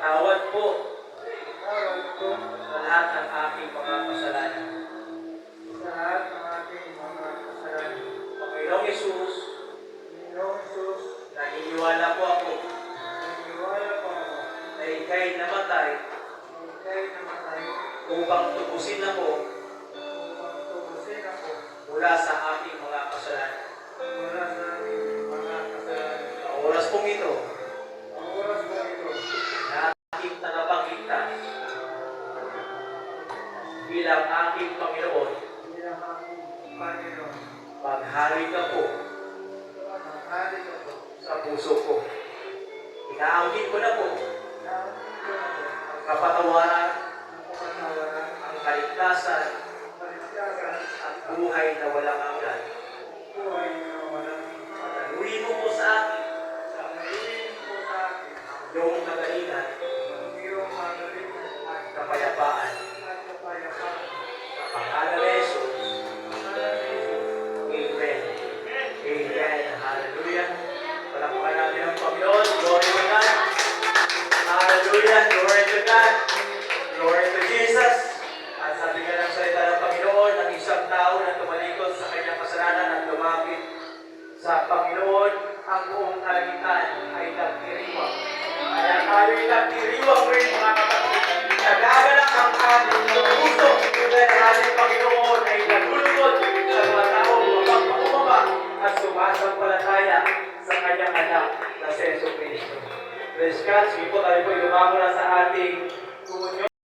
Tawad po Tawad ko sa lahat ng aking mga kasalanan. sa lahat ng aking mga kasalanan. Panginoong Yesus, Panginoong Jesus, naniniwala po ako naniniwala po ako na ika'y namatay na ika'y namatay upang tubusin ako upang tubusin ako mula sa aking mga kasalanan. mula sa aking mga kasalanan. Sa oras pong ito, Ang oras ko ito, na aking tagapagligtas bilang aking Panginoon, bilang aking Panginoon, maghari ka po maghari ka po. sa puso ko. Inaangkin ko na po Naamin ko na po ang kapatawaran, ang kapatawaran, ang kaligtasan, kaligtasan, at buhay na walang hanggan. buhay na walang Pataluin mo po sa akin sabihin po sa akin ang iyong kagalingan ang iyong magalingan at kapayapaan. at kapayapaan. Sa pangalan ni Jesus, Amen. Amen. Hallelujah. Palakpakan natin ang Panginoon. Glory to God. Hallelujah. Glory to God. Glory to Jesus. At sabi nga ng salita ng Panginoon, ang isang tao na tumalikod sa kanyang kasalanan at lumapit sa Panginoon, ang buong kalangitan ay nagdiriwang. Kaya tayo'y nagdiriwang rin, mga kapatid. Nagagalak ang ating puso dahil ang ating Panginoon ay nagulugod sa mga tao mapagpakumaba at sumasampalataya sa kanyang anak na si Jesu Cristo. Praise God. Sige po, tayo po lumango na sa ating